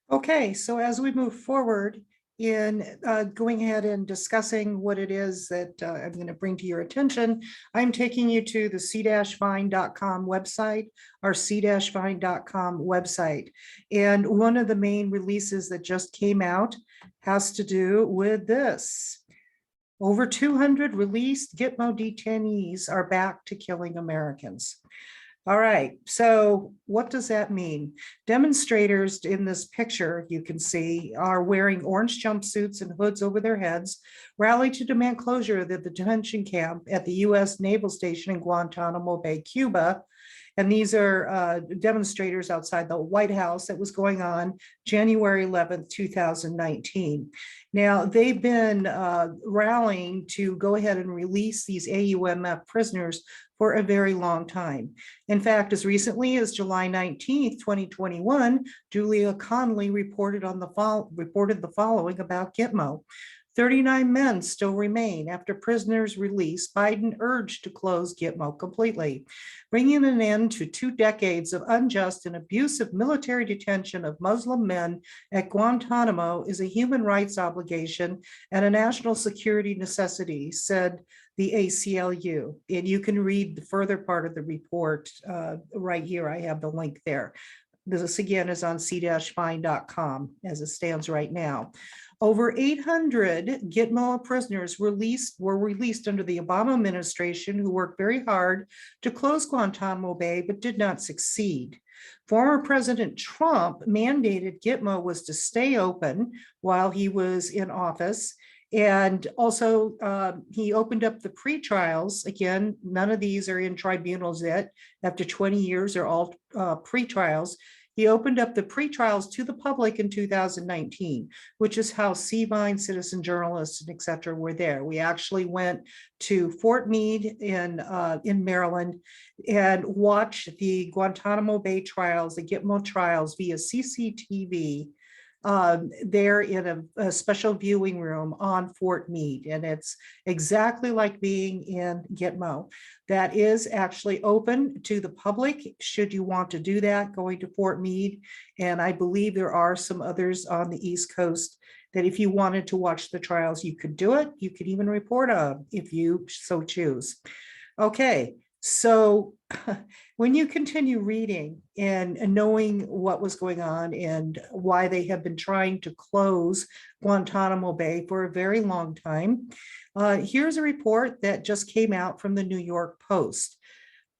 Okay, so as we move forward in going ahead and discussing what it is that I'm going to bring to your attention, I'm taking you to the c-find.com website, our c-find.com website. And one of the main releases that just came out has to do with this. Over 200 released Gitmo detainees are back to killing Americans. All right, so what does that mean? Demonstrators in this picture, you can see, are wearing orange jumpsuits and hoods over their heads, rallied to demand closure of the detention camp at the U.S. Naval Station in Guantanamo Bay, Cuba. And these are demonstrators outside the White House that was going on January 11th, 2019. Now, they've been rallying to go ahead and release these AUMF prisoners for a very long time. In fact, as recently as July 19th, 2021, Julia Connolly reported the following about Gitmo. 39 men still remain. After prisoners' release, Biden urged to close Gitmo completely, bringing an end to 2 decades of unjust and abusive military detention of Muslim men at Guantanamo is a human rights obligation and a national security necessity, said the ACLU. And you can read the further part of the report right here. I have the link there. This again is on c-find.com as it stands right now. Over 800 Gitmo prisoners were released under the Obama administration, who worked very hard to close Guantanamo Bay, but did not succeed. Former President Trump mandated Gitmo was to stay open while he was in office. And also, he opened up the pre-trials. Again, none of these are in tribunals yet. After 20 years, they're all pre-trials. He opened up the pre-trials to the public in 2019, which is how Seavine, citizen journalists, and et cetera were there. We actually went to Fort Meade in Maryland and watched the Guantanamo Bay trials, the Gitmo trials via CCTV there in a special viewing room on Fort Meade. And it's exactly like being in Gitmo. That is actually open to the public should you want to do that, going to Fort Meade. And I believe there are some others on the East Coast that if you wanted to watch the trials, you could do it. You could even report if you so choose. Okay. So when you continue reading and knowing what was going on and why they have been trying to close Guantanamo Bay for a very long time, here's a report that just came out from the New York Post.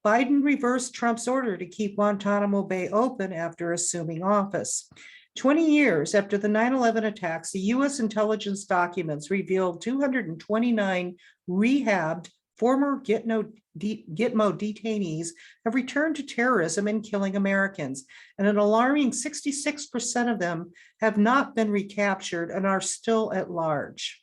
Biden reversed Trump's order to keep Guantanamo Bay open after assuming office. 20 years after the 9/11 attacks, the U.S. intelligence documents revealed 229 rehabbed former Gitmo detainees have returned to terrorism and killing Americans, and an alarming 66% of them have not been recaptured and are still at large.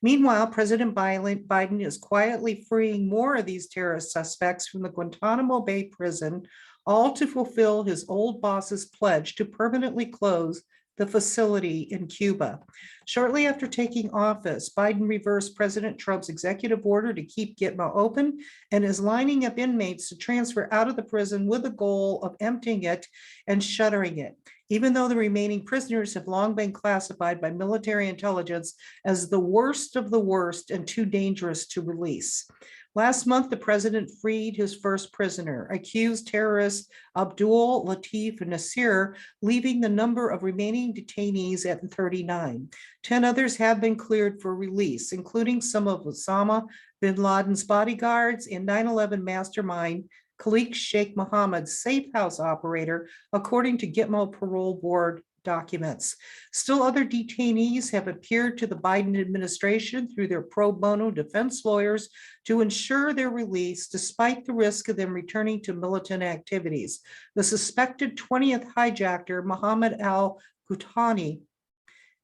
Meanwhile, President Biden is quietly freeing more of these terrorist suspects from the Guantanamo Bay prison, all to fulfill his old boss's pledge to permanently close the facility in Cuba. Shortly after taking office, Biden reversed President Trump's executive order to keep Gitmo open and is lining up inmates to transfer out of the prison with the goal of emptying it and shuttering it, even though the remaining prisoners have long been classified by military intelligence as the worst of the worst and too dangerous to release. Last month, the president freed his first prisoner, accused terrorist Abdul Latif Nasir, leaving the number of remaining detainees at 39. 10 others have been cleared for release, including some of Osama bin Laden's bodyguards and 9/11 mastermind Khalik Sheikh Mohammed's safe house operator, according to Gitmo Parole Board documents. Still, other detainees have appeared to the Biden administration through their pro bono defense lawyers to ensure their release, despite the risk of them returning to militant activities. The suspected 20th hijacker, Mohammed al-Qutani,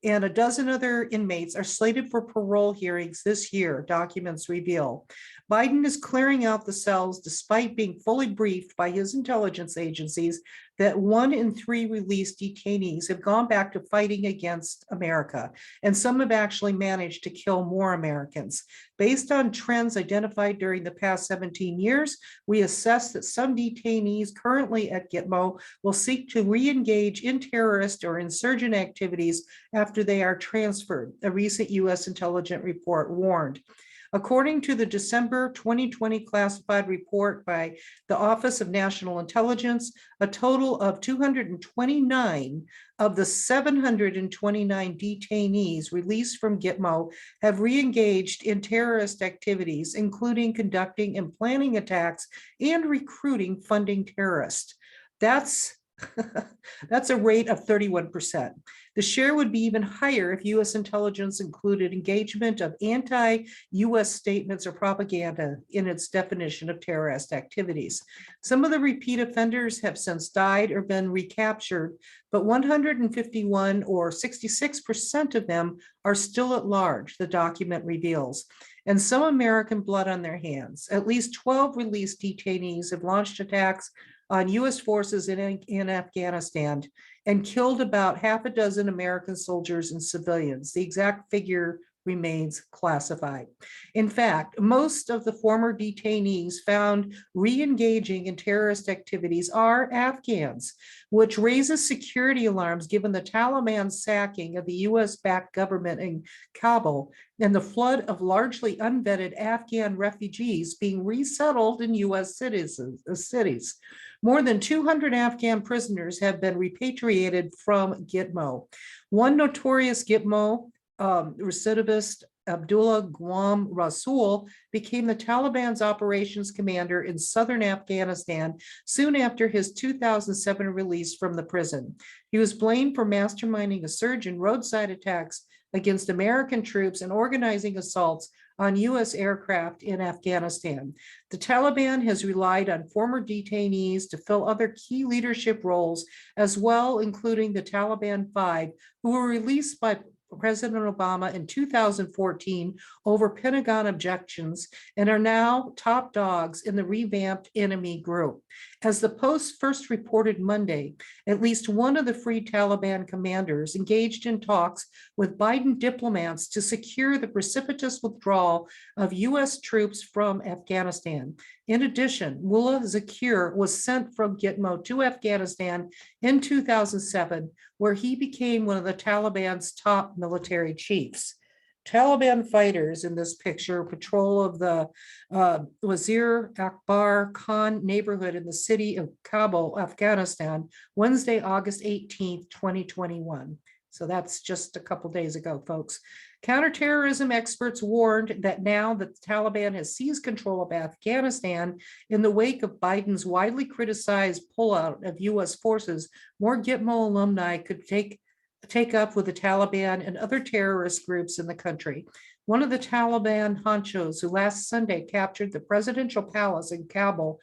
and a dozen other inmates are slated for parole hearings this year, documents reveal. Biden is clearing out the cells despite being fully briefed by his intelligence agencies that 1 in 3 released detainees have gone back to fighting against America, and some have actually managed to kill more Americans. Based on trends identified during the past 17 years, we assess that some detainees currently at Gitmo will seek to re-engage in terrorist or insurgent activities after they are transferred, a recent U.S. intelligence report warned. According to the December 2020 classified report by the Office of National Intelligence, a total of 229 of the 729 detainees released from Gitmo have re-engaged in terrorist activities, including conducting and planning attacks and recruiting funding terrorists. That's a rate of 31%. The share would be even higher if U.S. intelligence included engagement of anti-U.S. statements or propaganda in its definition of terrorist activities. Some of the repeat offenders have since died or been recaptured, but 151 or 66% of them are still at large, the document reveals, and some American blood on their hands. At least 12 released detainees have launched attacks on U.S. forces in Afghanistan and killed about half a dozen American soldiers and civilians. The exact figure remains classified. In fact, most of the former detainees found re-engaging in terrorist activities are Afghans, which raises security alarms given the Taliban sacking of the US-backed government in Kabul and the flood of largely unvetted Afghan refugees being resettled in US cities. More than 200 Afghan prisoners have been repatriated from Gitmo. One notorious Gitmo recidivist, Abdullah Guam Rasul, became the Taliban's operations commander in southern Afghanistan soon after his 2007 release from the prison. He was blamed for masterminding a surge in roadside attacks against American troops and organizing assaults on U.S. aircraft in Afghanistan. The Taliban has relied on former detainees to fill other key leadership roles as well, including the Taliban 5, who were released by President Obama in 2014 over Pentagon objections and are now top dogs in the revamped enemy group. As the Post first reported Monday, at least one of the freed Taliban commanders engaged in talks with Biden diplomats to secure the precipitous withdrawal of U.S. troops from Afghanistan. In addition, Mullah Zakir was sent from Gitmo to Afghanistan in 2007, where he became one of the Taliban's top military chiefs. Taliban fighters in this picture patrol of the Wazir Akbar Khan neighborhood in the city of Kabul, Afghanistan, Wednesday, August 18th, 2021. So that's just a couple days ago, folks. Counterterrorism experts warned that now that the Taliban has seized control of Afghanistan in the wake of Biden's widely criticized pullout of U.S. forces, more Gitmo alumni could take up with the Taliban and other terrorist groups in the country. One of the Taliban honchos who last Sunday captured the presidential palace in Kabul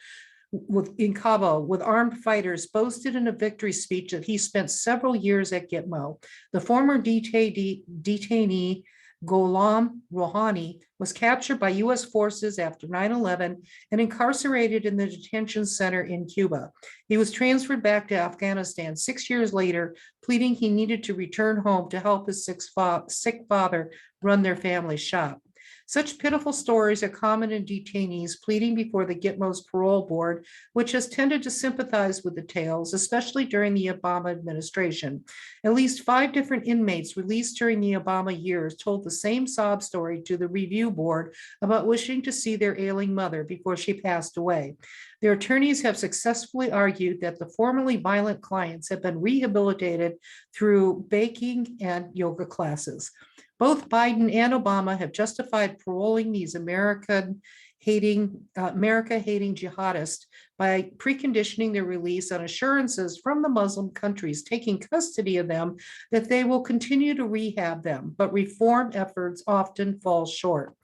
with armed fighters boasted in a victory speech that he spent several years at Gitmo. The former detainee Gholam Rouhani was captured by U.S. forces after 9/11 and incarcerated in the detention center in Cuba. He was transferred back to Afghanistan 6 years later, pleading he needed to return home to help his sick father run their family shop. Such pitiful stories are common in detainees pleading before the Gitmo's parole board, which has tended to sympathize with the tales, especially during the Obama administration. At least 5 different inmates released during the Obama years told the same sob story to the review board about wishing to see their ailing mother before she passed away. Their attorneys have successfully argued that the formerly violent clients have been rehabilitated through baking and yoga classes. Both Biden and Obama have justified paroling these America-hating jihadists by preconditioning their release on assurances from the Muslim countries taking custody of them that they will continue to rehab them, but reform efforts often fall short.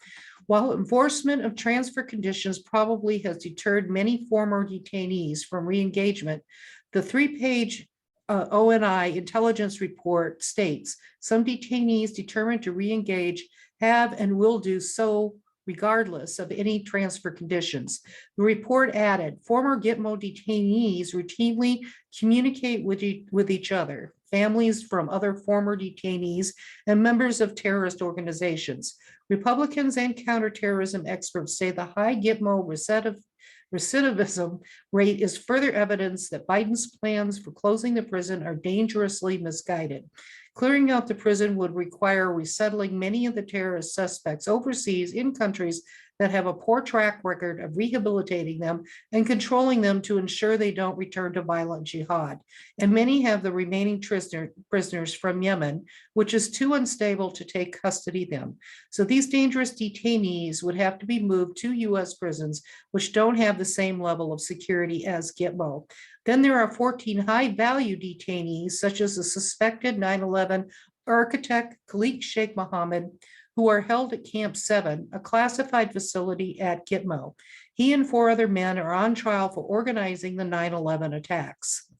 While enforcement of transfer conditions probably has deterred many former detainees from re-engagement, the 3-page ONI intelligence report states some detainees determined to re-engage have and will do so regardless of any transfer conditions. The report added, former Gitmo detainees routinely communicate with each other, families from other former detainees, and members of terrorist organizations. Republicans and counterterrorism experts say the high Gitmo recidivism rate is further evidence that Biden's plans for closing the prison are dangerously misguided. Clearing out the prison would require resettling many of the terrorist suspects overseas in countries that have a poor track record of rehabilitating them and controlling them to ensure they don't return to violent jihad. And many have the remaining prisoners from Yemen, which is too unstable to take custody of them. So these dangerous detainees would have to be moved to US prisons, which don't have the same level of security as Gitmo. Then there are 14 high-value detainees, such as the suspected 9/11 architect Khalid Sheikh Mohammed, who are held at Camp 7, a classified facility at Gitmo. He and 4 other men are on trial for organizing the 9/11 attacks.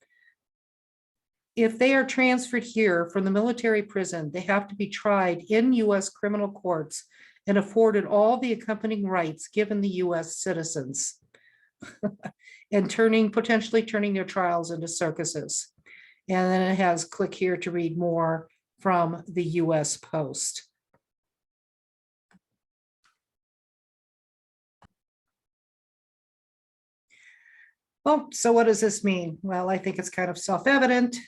If they are transferred here from the military prison, they have to be tried in US criminal courts and afforded all the accompanying rights given the US citizens. And potentially turning their trials into circuses. And then it has click here to read more from the US Post. Well, so what does this mean? Well, I think it's kind of self-evident.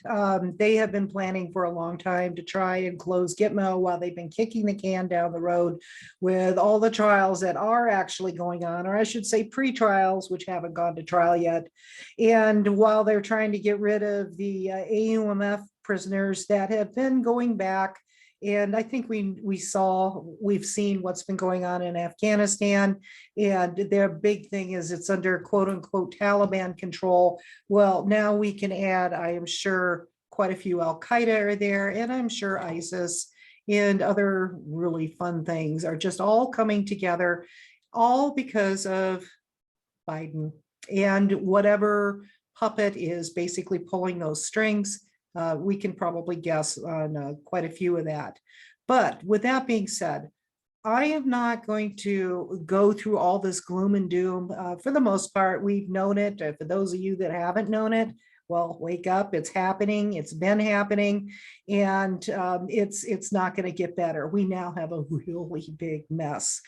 They have been planning for a long time to try and close Gitmo while they've been kicking the can down the road with all the trials that are actually going on, or I should say pre-trials, which haven't gone to trial yet. And while they're trying to get rid of the AUMF prisoners that have been going back, and I think we've seen what's been going on in Afghanistan, and their big thing is it's under quote unquote Taliban control. Well, now we can add, I am sure, quite a few Al-Qaeda are there, and I'm sure ISIS and other really fun things are just all coming together, all because of Biden and whatever puppet is basically pulling those strings. We can probably guess on quite a few of that. But with that being said, I am not going to go through all this gloom and doom. For the most part, we've known it. For those of you that haven't known it, well, wake up, it's happening, it's been happening, and it's not going to get better. We now have a really big mess.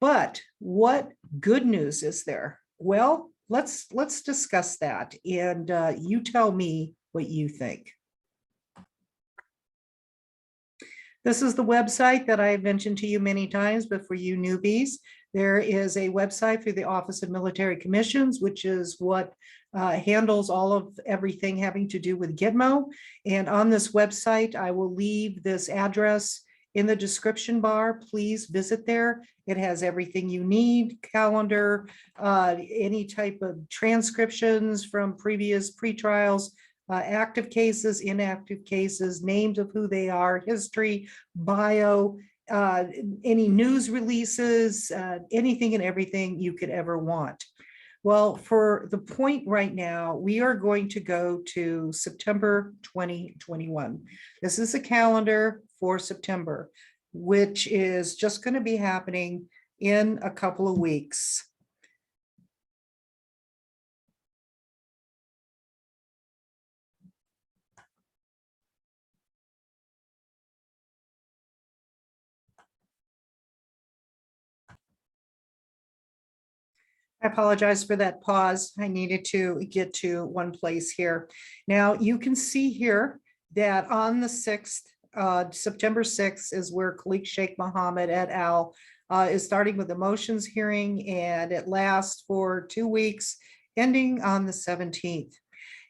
But what good news is there? Well, let's discuss that, and you tell me what you think. This is the website that I have mentioned to you many times, but for you newbies, there is a website through the Office of Military Commissions, which is what handles all of everything having to do with Gitmo. And on this website, I will leave this address in the description bar. Please visit there. It has everything you need, calendar, any type of transcriptions from previous pre-trials, active cases, inactive cases, names of who they are, history, bio, any news releases, anything and everything you could ever want. Well, for the point right now, we are going to go to September 2021. This is a calendar for September, which is just going to be happening in a couple of weeks. I apologize for that pause. I needed to get to one place here. Now you can see here that on the 6th, September 6th is where Khalid Sheikh Mohammed et al. Is starting with the motions hearing, and it lasts for 2 weeks, ending on the 17th.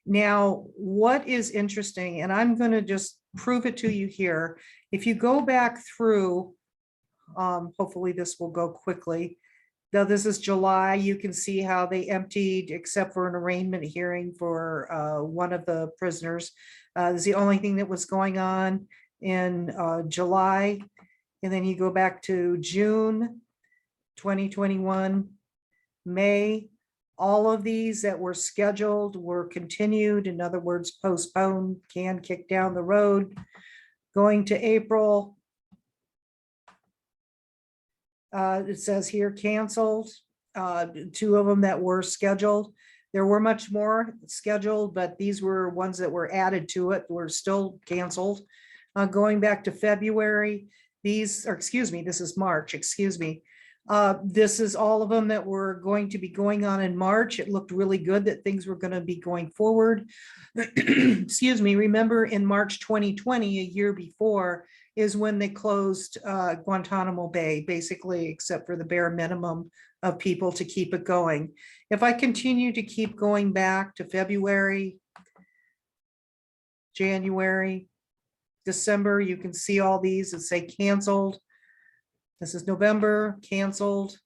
Now, what is interesting, and I'm going to just prove it to you here. If you go back through, hopefully this will go quickly. Though this is July, you can see how they emptied, except for an arraignment hearing for one of the prisoners. This is the only thing that was going on in July. And then you go back to June 2021, May. All of these that were scheduled were continued. In other words, postponed, can kick down the road. Going to April, It says here canceled, two of them that were scheduled. There were much more scheduled, but these were ones that were added to it, were still canceled. Going back to February, these, or excuse me, this is March, excuse me. This is all of them that were going to be going on in March. It looked really good that things were going to be going forward. Excuse me, remember in March 2020, a year before, is when they closed Guantanamo Bay, basically, except for the bare minimum of people to keep it going. If I continue to keep going back to February, January, December, you can see all these that say canceled. This is November, canceled.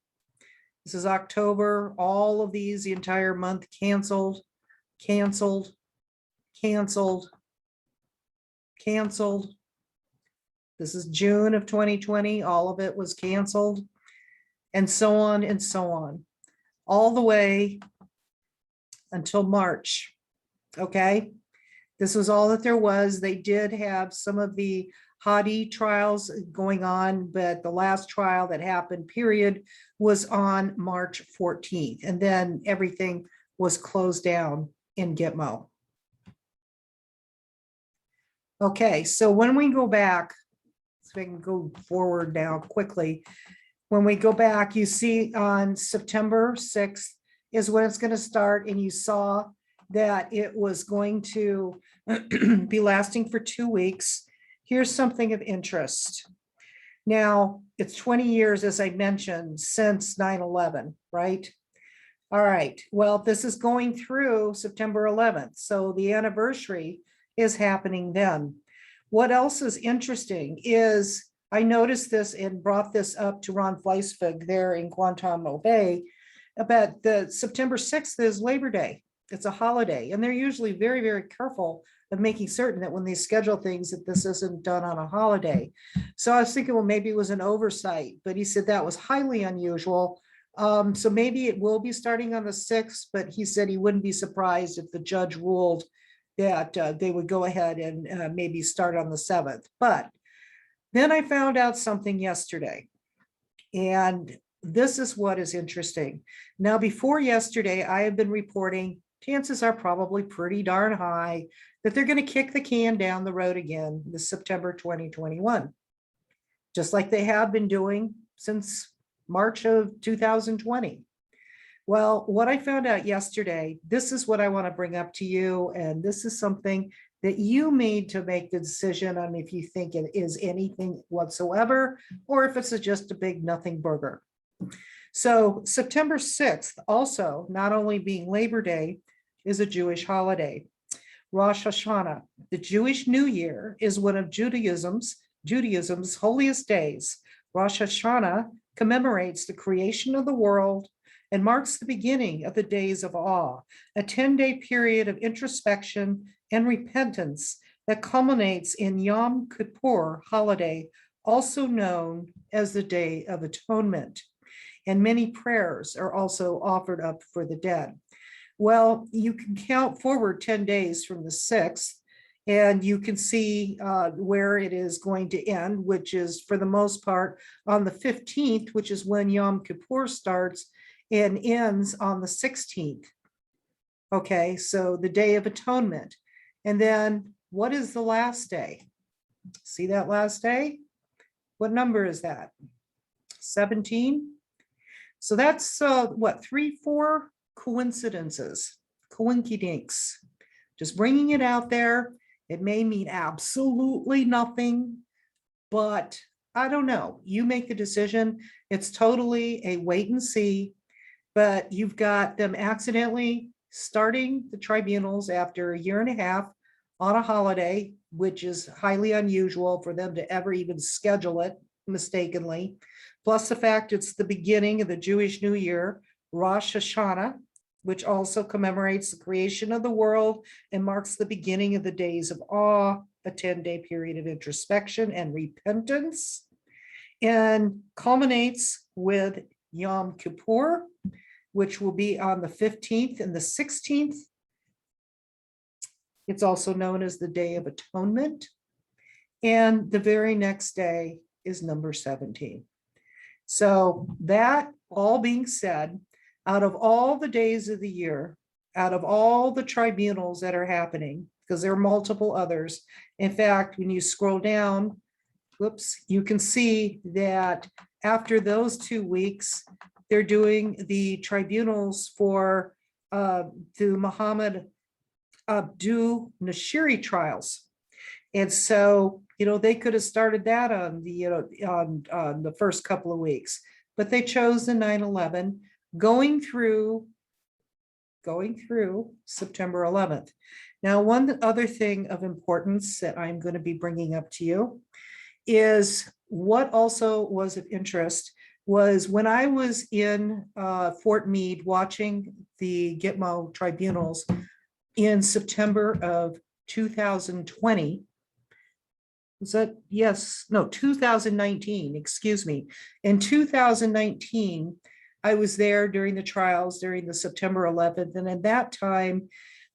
This is October, all of these, the entire month canceled, canceled, canceled, canceled. This is June of 2020, all of it was canceled, and so on and so on, all the way until March, okay? This was all that there was. They did have some of the Hadi trials going on, but the last trial that happened, period, was on March 14th, and then everything was closed down in Gitmo. Okay, so when we go back, so we can go forward now quickly. When we go back, you see on September 6th is when it's going to start, and you saw that it was going to be lasting for 2 weeks. Here's something of interest. Now, it's 20 years, as I mentioned, since 9/11, right? All right, well, this is going through September 11th, so the anniversary is happening then. What else is interesting is I noticed this and brought this up to Ron Fleisvig there in Guantanamo Bay about the September 6th is Labor Day. It's a holiday, and they're usually very, very careful of making certain that when they schedule things that this isn't done on a holiday. So I was thinking, well, maybe it was an oversight, but he said that was highly unusual. So maybe it will be starting on the 6th, but he said he wouldn't be surprised if the judge ruled that they would go ahead and maybe start on the 7th. But then I found out something yesterday, and this is what is interesting. Now, before yesterday, I have been reporting chances are probably pretty darn high that they're going to kick the can down the road again this September 2021, just like they have been doing since March of 2020. Well, what I found out yesterday, this is what I want to bring up to you, and this is something that you made to make the decision on if you think it is anything whatsoever, or if it's just a big nothing burger. So September 6th, also, not only being Labor Day, is a Jewish holiday. Rosh Hashanah, the Jewish New Year, is one of Judaism's holiest days. Rosh Hashanah commemorates the creation of the world and marks the beginning of the days of awe, a 10-day period of introspection and repentance that culminates in Yom Kippur holiday, also known as the Day of Atonement. And many prayers are also offered up for the dead. Well, you can count forward 10 days from the 6th, and you can see where it is going to end, which is for the most part on the 15th, which is when Yom Kippur starts and ends on the 16th. Okay, so the Day of Atonement. And then what is the last day? See that last day? What number is that? 17? So that's what, 3-4 coincidences, coinkydinks. Just bringing it out there. It may mean absolutely nothing, but I don't know. You make the decision. It's totally a wait and see, but you've got them accidentally starting the tribunals after a year and a half on a holiday, which is highly unusual for them to ever even schedule it mistakenly. Plus the fact it's the beginning of the Jewish New Year, Rosh Hashanah, which also commemorates the creation of the world and marks the beginning of the days of awe, a 10-day period of introspection and repentance, and culminates with Yom Kippur, which will be on the 15th and the 16th. It's also known as the Day of Atonement. And the very next day is number 17. So that all being said, out of all the days of the year, out of all the tribunals that are happening, because there are multiple others. In fact, when you scroll down, whoops, you can see that after those 2 weeks, they're doing the tribunals for the Muhammad Abdu Nashiri trials. And so, they could have started that on the, on the first couple of weeks, but they chose the 9/11 going through September 11th. Now, one other thing of importance that I'm going to be bringing up to you is what also was of interest was when I was in Fort Meade watching the Gitmo tribunals in September of 2020. Was that, yes, no, 2019, excuse me. In 2019, I was there during the trials during the September 11th. And at that time,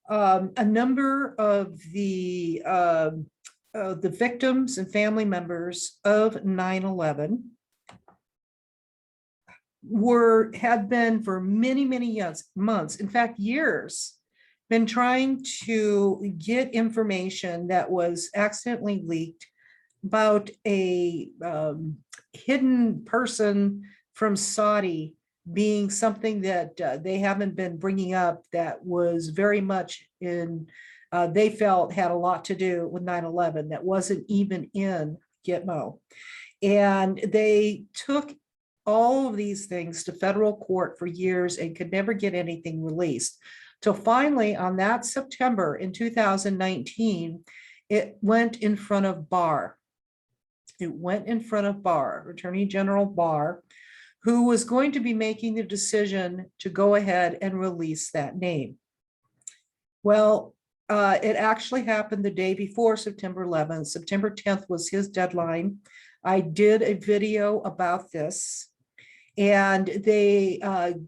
a number of the victims and family members of 9/11 had been for many, many months, in fact, years, been trying to get information that was accidentally leaked about a hidden person from Saudi being something that they haven't been bringing up that was very much in, they felt had a lot to do with 9/11 that wasn't even in Gitmo. And they took all of these things to federal court for years and could never get anything released. Till finally on that September in 2019, it went in front of Barr. It went in front of Barr, Attorney General Barr, who was going to be making the decision to go ahead and release that name. Well, it actually happened the day before September 11th. September 10th was his deadline. I did a video about this, and they,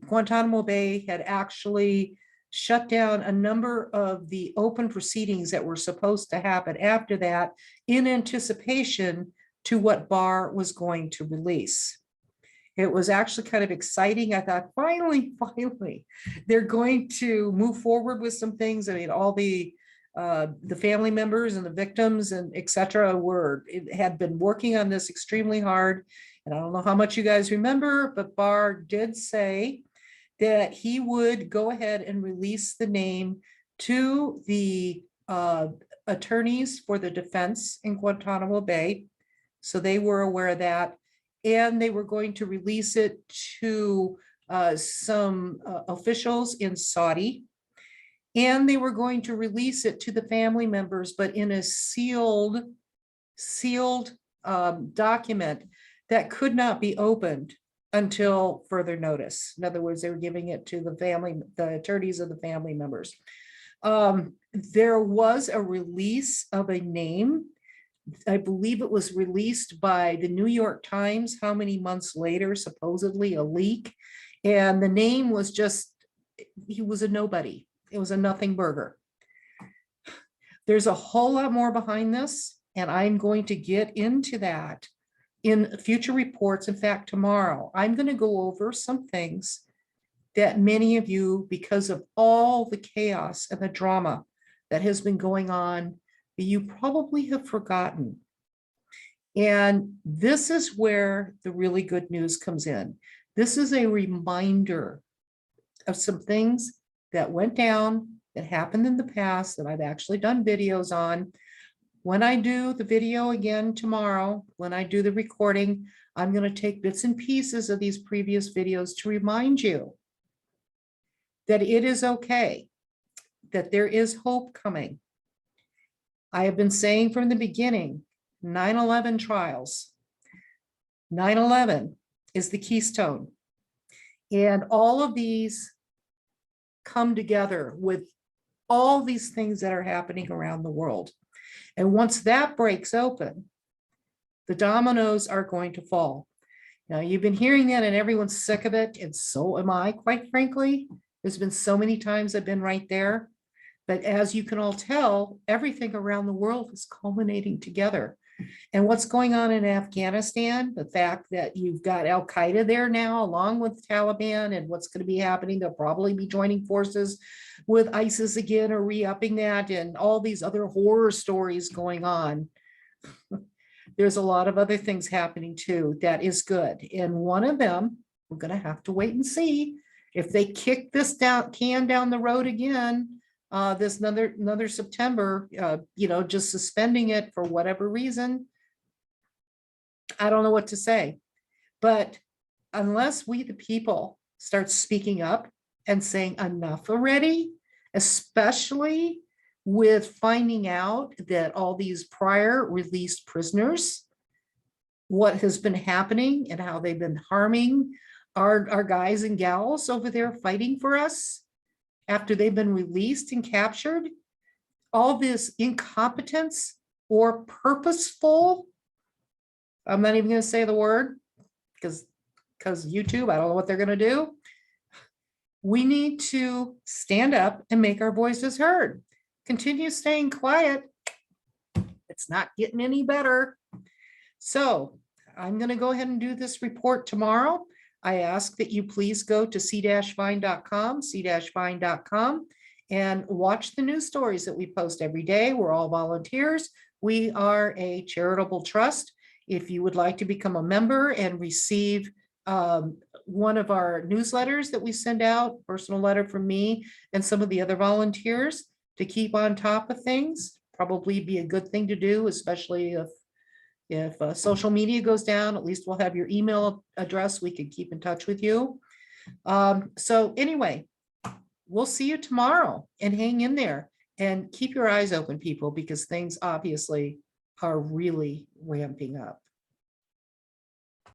Guantanamo Bay had actually shut down a number of the open proceedings that were supposed to happen after that in anticipation to what Barr was going to release. It was actually kind of exciting. I thought, finally, they're going to move forward with some things. I mean, all the family members and the victims and et cetera had been working on this extremely hard. And I don't know how much you guys remember, but Barr did say that he would go ahead and release the name to the attorneys for the defense in Guantanamo Bay. So they were aware of that. And they were going to release it to some officials in Saudi. And they were going to release it to the family members, but in a sealed document that could not be opened until further notice. In other words, they were giving it to the attorneys of the family members. There was a release of a name. I believe it was released by the New York Times, how many months later, supposedly a leak. And the name was just, he was a nobody. It was a nothing burger. There's a whole lot more behind this, and I'm going to get into that in future reports. In fact, tomorrow, I'm going to go over some things that many of you, because of all the chaos and the drama that has been going on, you probably have forgotten. And this is where the really good news comes in. This is a reminder of some things that went down, that happened in the past, that I've actually done videos on. When I do the video again tomorrow, when I do the recording, I'm going to take bits and pieces of these previous videos to remind you that it is okay, that there is hope coming. I have been saying from the beginning, 9/11 trials, 9/11 is the keystone. And all of these come together with all these things that are happening around the world. And once that breaks open, the dominoes are going to fall. Now, you've been hearing that and everyone's sick of it, and so am I, quite frankly. There's been so many times I've been right there. But as you can all tell, everything around the world is culminating together. And what's going on in Afghanistan, the fact that you've got Al Qaeda there now, along with Taliban, and what's going to be happening, they'll probably be joining forces with ISIS again or re-upping that, and all these other horror stories going on. There's a lot of other things happening too that is good. And one of them, we're going to have to wait and see if they kick this can down the road again. This another September, just suspending it for whatever reason. I don't know what to say, but unless we, the people, start speaking up and saying enough already, especially with finding out that all these prior released prisoners, what has been happening and how they've been harming our guys and gals over there fighting for us after they've been released and captured, all this incompetence or purposeful, I'm not even going to say the word because YouTube, I don't know what they're going to do. We need to stand up and make our voices heard. Continue staying quiet. It's not getting any better. So I'm going to go ahead and do this report tomorrow. I ask that you please go to c-find.com, and watch the news stories that we post every day. We're all volunteers. We are a charitable trust. If you would like to become a member and receive one of our newsletters that we send out, personal letter from me and some of the other volunteers to keep on top of things, probably be a good thing to do, especially if social media goes down. At least we'll have your email address. We can keep in touch with you. So anyway, we'll see you tomorrow, and hang in there and keep your eyes open, people, because things obviously are really ramping up.